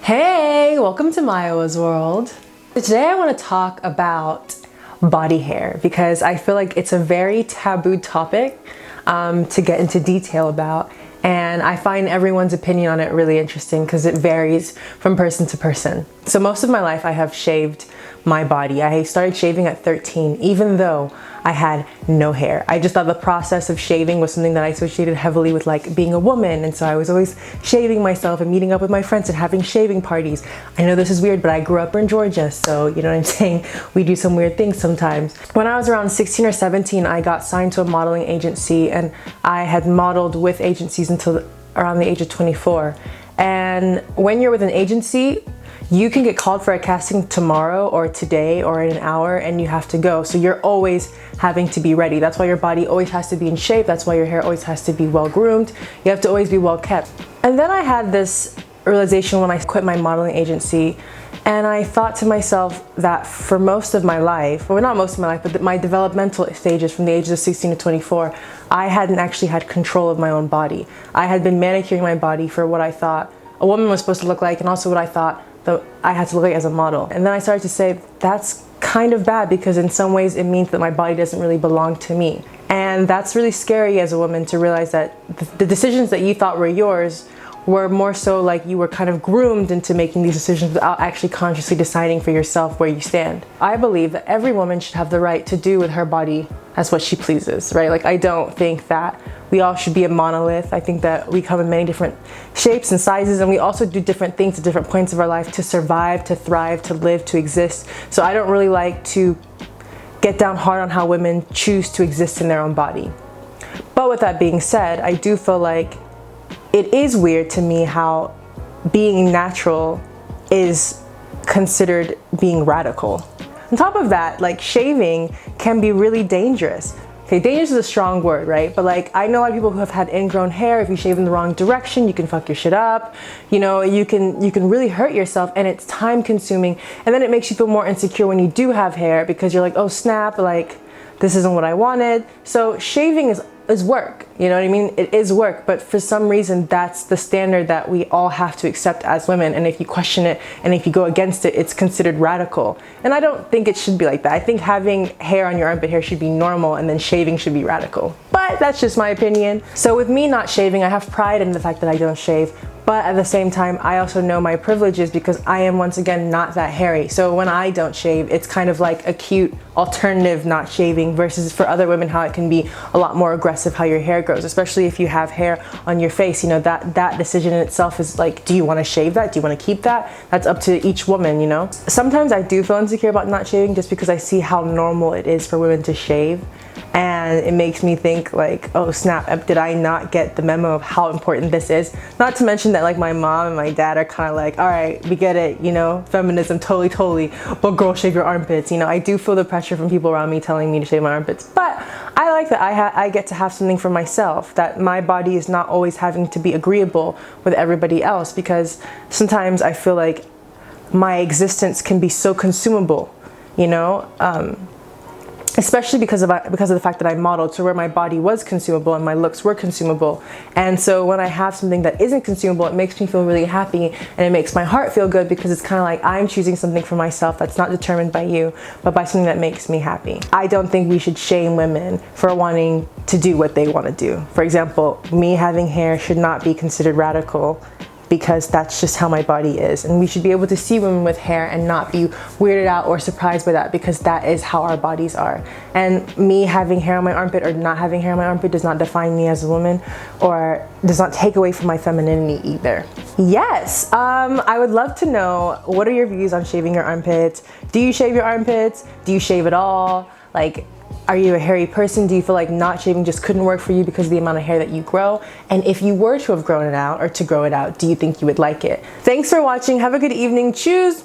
Hey, welcome to Maya's world. Today I want to talk about body hair because I feel like it's a very taboo topic to get into detail about, and I find everyone's opinion on it really interesting because it varies from person to person. So most of my life I have shaved my body. I started shaving at 13, even though I had no hair. I just thought the process of shaving was something that I associated heavily with like being a woman, and so I was always shaving myself and meeting up with my friends and having shaving parties. I know this is weird, but I grew up in Georgia, so you know what I'm saying? We do some weird things sometimes. When I was around 16 or 17, I got signed to a modeling agency, and I had modeled with agencies until around the age of 24. And when you're with an agency, you can get called for a casting tomorrow or today or in an hour, and you have to go. So you're always having to be ready. That's why your body always has to be in shape. That's why your hair always has to be well groomed. You have to always be well kept. And then I had this realization when I quit my modeling agency, and I thought to myself that for most of my life, well, not most of my life, but my developmental stages from the ages of 16 to 24, I hadn't actually had control of my own body. I had been manicuring my body for what I thought a woman was supposed to look like, and also what I thought that I had to look like as a model. And then I started to say, that's kind of bad, because in some ways it means that my body doesn't really belong to me. And that's really scary as a woman, to realize that the decisions that you thought were yours were more so like you were kind of groomed into making these decisions without actually consciously deciding for yourself where you stand. I believe that every woman should have the right to do with her body as what she pleases, right? Like, I don't think that we all should be a monolith. I think that we come in many different shapes and sizes, and we also do different things at different points of our life to survive, to thrive, to live, to exist. So I don't really like to get down hard on how women choose to exist in their own body. But with that being said, I do feel like it is weird to me how being natural is considered being radical. On top of that, like, shaving can be really dangerous. Okay, dangerous is a strong word, right? But like, I know a lot of people who have had ingrown hair. If you shave in the wrong direction, you can fuck your shit up. You know, you can really hurt yourself, and it's time consuming. And then it makes you feel more insecure when you do have hair, because you're like, oh snap, like, this isn't what I wanted. So shaving is work, you know what I mean? It is work, but for some reason that's the standard that we all have to accept as women, and if you question it and if you go against it, it's considered radical. And I don't think it should be like that. I think having hair on your armpit hair should be normal, and then shaving should be radical. But that's just my opinion. So with me not shaving, I have pride in the fact that I don't shave. But at the same time, I also know my privileges, because I am, once again, not that hairy. So when I don't shave, it's kind of like a cute alternative not shaving, versus for other women how it can be a lot more aggressive how your hair grows, especially if you have hair on your face. You know, that decision in itself is like, do you want to shave that? Do you want to keep that? That's up to each woman, you know? Sometimes I do feel insecure about not shaving, just because I see how normal it is for women to shave. And it makes me think like, oh snap, did I not get the memo of how important this is? Not to mention that like my mom and my dad are kind of like, all right, we get it, you know, feminism, totally, but girl, shave your armpits. You know, I do feel the pressure from people around me telling me to shave my armpits, but I like that I get to have something for myself, that my body is not always having to be agreeable with everybody else, because sometimes I feel like my existence can be so consumable, you know? Especially because of the fact that I modeled, so where my body was consumable and my looks were consumable. And so when I have something that isn't consumable, it makes me feel really happy, and it makes my heart feel good, because it's kind of like I'm choosing something for myself that's not determined by you, but by something that makes me happy. I don't think we should shame women for wanting to do what they want to do. For example, me having hair should not be considered radical, because that's just how my body is. And we should be able to see women with hair and not be weirded out or surprised by that, because that is how our bodies are. And me having hair on my armpit or not having hair on my armpit does not define me as a woman, or does not take away from my femininity either. Yes, I would love to know, what are your views on shaving your armpits? Do you shave your armpits? Do you shave at all? Like, are you a hairy person? Do you feel like not shaving just couldn't work for you because of the amount of hair that you grow? And if you were to have grown it out, or to grow it out, do you think you would like it? Thanks for watching. Have a good evening. Choose.